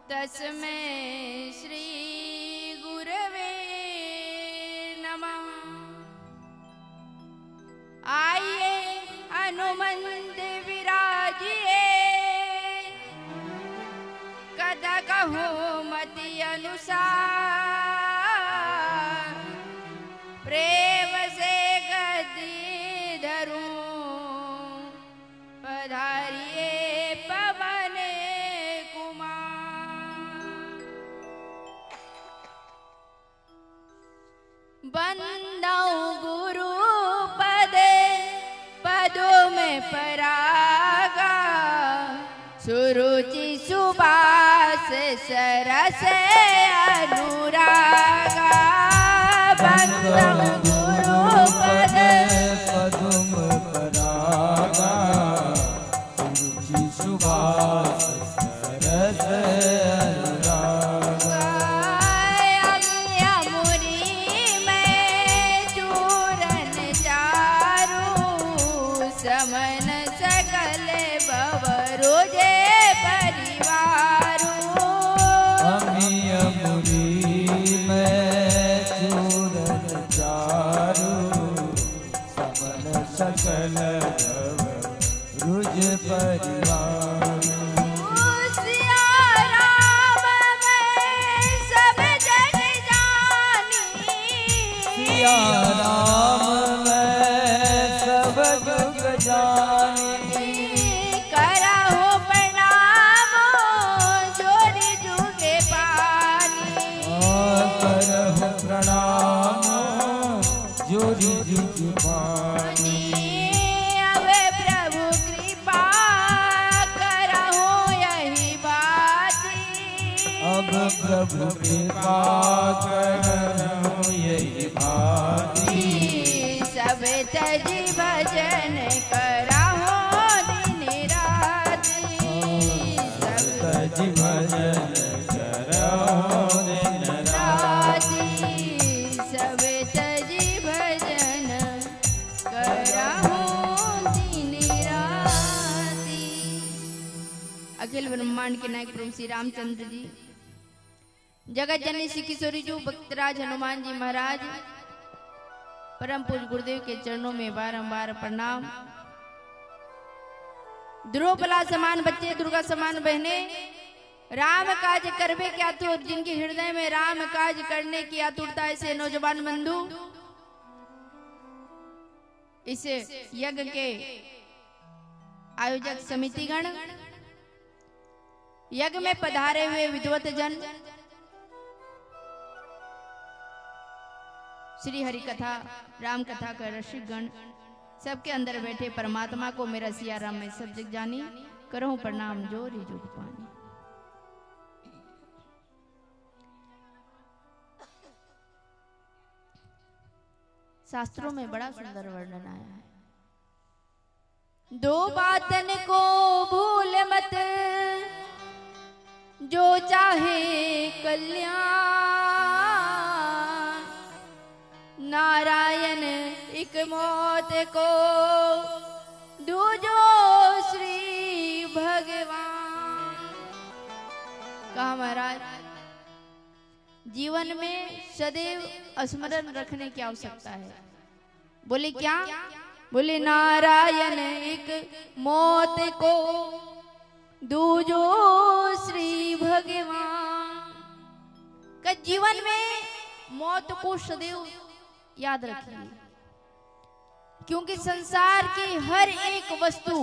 तस्मै श्री गुरवे नमः। आइए हनुमंत विराजिए, कथा कहो मति अनुसार। प्रेम से गद्दी धरूं, पधारिए पवन कुमार। बंदाऊं गुरु पद, पदों में परागा। सुरुचि सुबास सरस अनुरागा। बंदाऊं गुरु पद, पदों में परागा। सुरुचि सुबास सरस अनुरागा। यमुनी में चूरन चारू, समन सकल भवरुजे परिवारू। यमुनी में चूरन चारू, समन सकल रुज परिवार। सिया राम में सब जग जानी, सिया राम में सब जग जानी। करहु प्रणाम जोड़ी जुगे पानी। करहु प्रणाम जोरी जुग पानी। अब प्रभु कृपा करहु यही बाती। अब प्रभु कृपा करहु यही भाती। सब तजी भजन करहु दिन राति। सब तज भजन करहु दिन राति। सब तजी भजन करहु दिन राति। अखिल ब्रह्मांड के नायक प्रभु श्री रामचंद्र जी, जगत जननी श्री किशोरी जी, भक्तराज हनुमान जी महाराज, परम पूज्य गुरुदेव के चरणों में बारंबार प्रणाम। ध्रुवपला समान बच्चे, दुर्गा समान बहने, राम काज करवे क्या आतुर, जिनके हृदय में राम काज करने की आतुरता, ऐसे नौजवान बंधु इस यज्ञ के आयोजक समितिगण, यज्ञ में पधारे हुए विद्वत जन, श्री हरि कथा राम कथा का रसिक गण, सबके अंदर बैठे परमात्मा को मेरा सिया राम में सब जग जानी। करहूं प्रणाम जोरी जुग पानी। शास्त्रों में बड़ा सुंदर वर्णन आया है। दो बातन को भूल मत, जो चाहे कल्याण। नारायण एक मौत को, दूजो श्री भगवान। कहा महाराज, जीवन में सदैव स्मरण रखने की आवश्यकता है। बोले क्या? बोले नारायण एक मौत को, दूजो श्री भगवान। का जीवन में मौत को सदैव याद रखिए, क्योंकि संसार की हर एक वस्तु,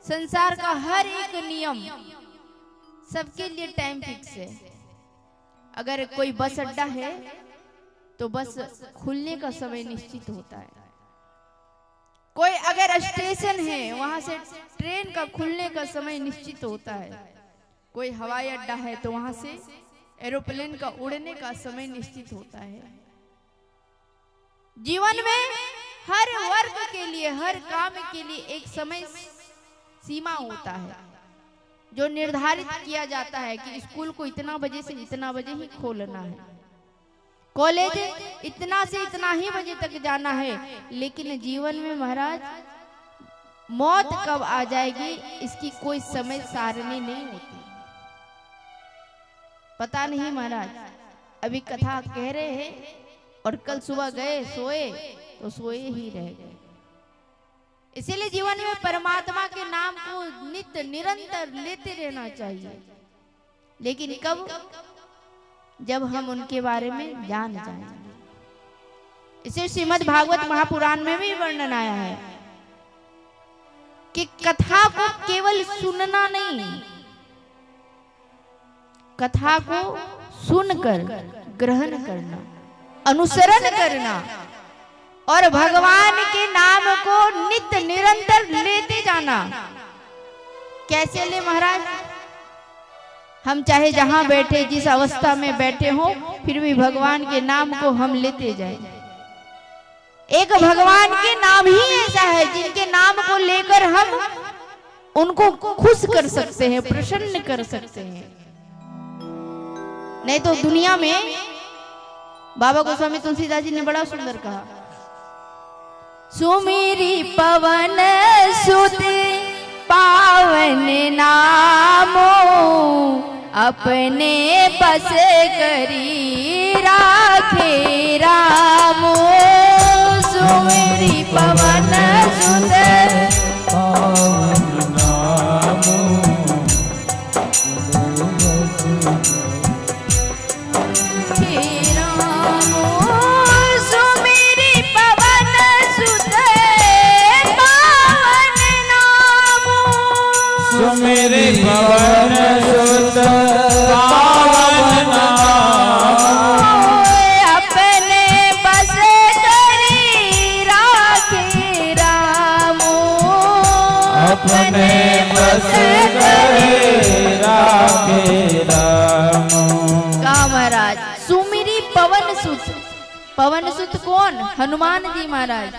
संसार का हर एक नियम, सबके लिए टाइम फिक्स है। अगर कोई बस अड्डा है तो बस खुलने का समय निश्चित होता है। कोई अगर स्टेशन है, वहां से ट्रेन का खुलने का समय निश्चित होता है। कोई हवाई अड्डा है तो वहां से एरोप्लेन का उड़ने का समय निश्चित होता है। जीवन में हर वर्ग के लिए, हर काम के लिए एक समय सीमा होता है, जो निर्धारित किया जाता है कि स्कूल को इतना बजे से इतना बजे ही खोलना है, कॉलेज इतना से इतना ही बजे तक जाना है। लेकिन जीवन में महाराज मौत कब आ जाएगी इसकी कोई समय सारणी नहीं होती। पता नहीं महाराज, अभी कथा कह रहे हैं और कल सुबह गए सोए तो सोए ही रह गए। इसीलिए जीवन में परमात्मा के नाम को नित्य निरंतर लेते रहना चाहिए, लेकिन कब? जब हम उनके बारे में जान जाएंगे। इसे श्रीमद् भागवत महापुराण में भी वर्णन आया है कि कथा को केवल सुनना नहीं, कथा को सुनकर ग्रहण करना, अनुसरण करना और भगवान के नाम को नित्य निरंतर लेते जाना। कैसे ले महाराज? हम चाहे जहां बैठे, जिस अवस्था में बैठे हो, फिर भी भगवान के नाम को हम लेते जाए। एक भगवान के नाम ही ऐसा है जिनके नाम को लेकर हम उनको खुश कर सकते हैं, प्रसन्न कर सकते हैं। नहीं तो दुनिया में बाबा गोस्वामी तुलसीदास जी ने बड़ा सुंदर कहा, सुमेरी पवन सुत पावन नामो, अपने बस करी राखे रामो। सुमेरी पवन सुत पावन नामो, मेरे पवन सुत पावन नाम, अपने बस करी राखे रामो, अपने बस करी राखे रामो। कहा महाराज, सुमिरी पवन सुत। पवन सुत कौन? हनुमान जी महाराज।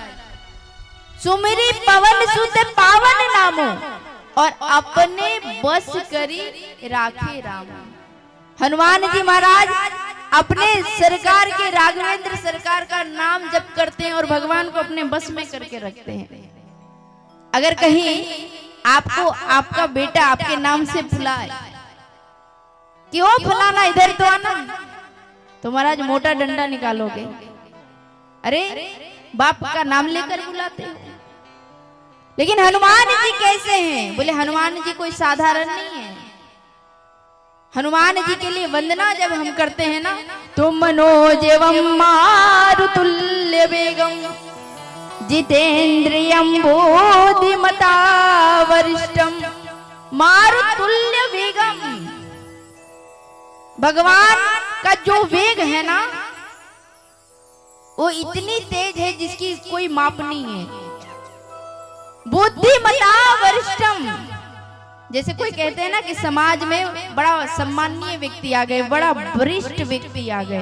सुमिरी पवन सुत पावन नामो, और अपने बस करी राखे राम। हनुमान जी महाराज अपने सरकार के, राघवेंद्र सरकार का नाम जप करते हैं और भगवान को अपने बस में करके रखते हैं। अगर कहीं आपको आपका बेटा आपके नाम से बुलाए, क्यों फलाना इधर तो आना, तो महाराज मोटा डंडा निकालोगे। अरे बाप का नाम लेकर बुलाते हो। लेकिन हनुमान जी कैसे हैं? बोले हनुमान जी कोई साधारण नहीं है। हनुमान जी के लिए वंदना जब हम करते हैं ना, तो मनोजवम मारुतुल्य वेगम जितेंद्रियम बुद्धिमता वरिष्ठम मारुतुल्य वेगम। भगवान का जो वेग है ना, वो इतनी तेज है जिसकी कोई माप नहीं है। बुद्धिमता वरिष्ठम, जैसे कोई कहते हैं ना कि समाज में बड़ा सम्माननीय व्यक्ति आ गए, बड़ा वरिष्ठ व्यक्ति आ गए,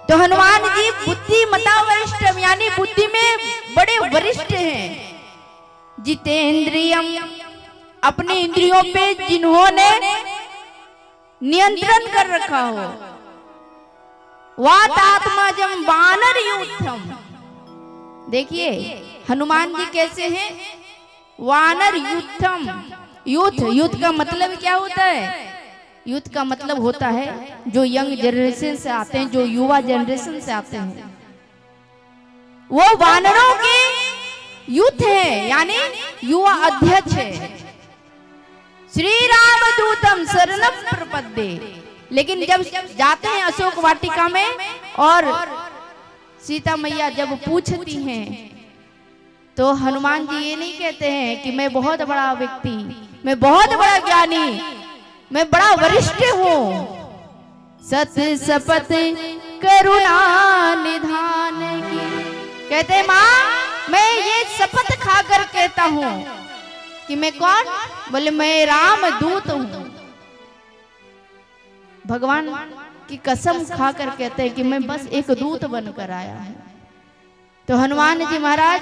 तो हनुमान जी बुद्धिमता वरिष्ठम यानी बुद्धि में बड़े वरिष्ठ हैं। जितेंद्रियम, अपने इंद्रियों पे जिन्होंने नियंत्रण कर रखा हो। वातात्मजम वानर यूथम, देखिए हनुमान जी कैसे हैं? वानर यूथम। यूथ का मतलब क्या होता है? यूथ का मतलब होता है जो यंग जनरेशन से आते हैं, जो युवा जनरेशन से आते हैं, वो वानरों के यूथ है, यानी युवा अध्यक्ष है। श्री राम दूतम शरणम प्रपद्ये। लेकिन जब जाते हैं अशोक वाटिका में और सीता मैया जब पूछती हैं, तो हनुमान जी ये नहीं कहते हैं कि मैं बहुत बड़ा व्यक्ति, मैं बहुत बड़ा ज्ञानी, मैं बड़ा वरिष्ठ हूँ। सत्य शपथ करुणा निधान की, कहते हैं माँ मैं ये शपथ खाकर कहता हूँ कि मैं कौन? बोले मैं राम दूत हूँ। भगवान की कसम खाकर कहते हैं कि मैं बस एक दूत बनकर आया हूँ। तो हनुमान जी महाराज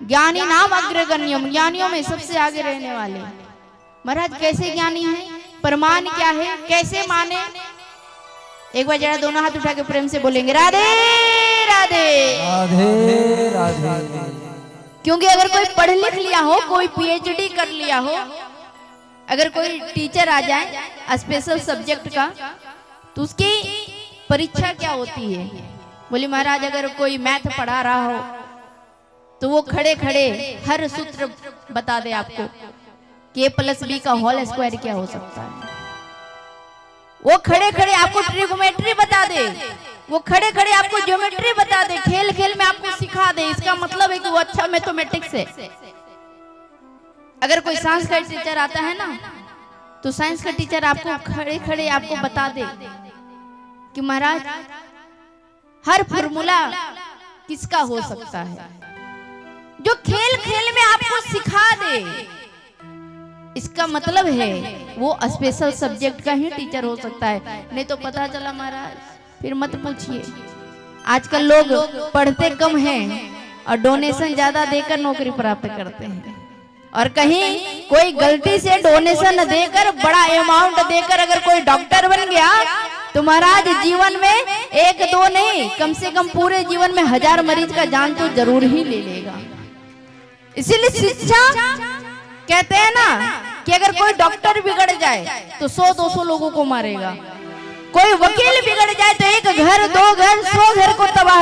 ज्ञानी नाम अग्रगण्यम, ज्ञानियों में सबसे आगे रहने वाले। महाराज कैसे ज्ञानी है? प्रमाण क्या है? कैसे माने? एक बार जरा दोनों हाथ उठा के प्रेम से बोलेंगे राधे राधे राधे राधे। क्योंकि अगर कोई पढ़ लिख लिया हो, कोई पीएचडी कर लिया हो, अगर कोई टीचर आ जाए स्पेशल सब्जेक्ट का, तो उसकी परीक्षा क्या होती है? बोले महाराज अगर कोई मैथ पढ़ा रहा हो तो वो खड़े खड़े हर सूत्र बता दे आपको कि a+b का होल स्क्वायर क्या हो सकता है। वो खड़े खड़े आपको ट्रिगोमेट्री बता दे, वो खड़े खड़े आपको ज्योमेट्री बता दे, खेल खेल में आपको सिखा दे। इसका मतलब है कि वो अच्छा मैथमेटिक्स है। अगर कोई साइंस का टीचर आता है ना, तो साइंस का टीचर आपको खड़े खड़े आपको बता दे कि महाराज हर फॉर्मूला किसका हो सकता है। जो खेल खेल में आपको सिखा दे, इसका मतलब है वो स्पेशल सब्जेक्ट का ही टीचर हो सकता है। नहीं तो पता चला महाराज फिर मत पूछिए। आजकल लोग पढ़ते कम हैं और डोनेशन ज्यादा देकर नौकरी प्राप्त करते हैं, और कहीं कोई गलती से डोनेशन देकर बड़ा अमाउंट देकर अगर कोई डॉक्टर बन गया तो महाराज जीवन में 1-2 नहीं, कम से कम पूरे जीवन में 1000 मरीज का जान तो जरूर ही ले लेगा। इसीलिए शिक्षा कहते हैं ना कि अगर कोई डॉक्टर बिगड़ जाए तो 100-200 लोगों को मारेगा, कोई वकील बिगड़ जाए तो 1 घर 2 घर 100 घर को तबाह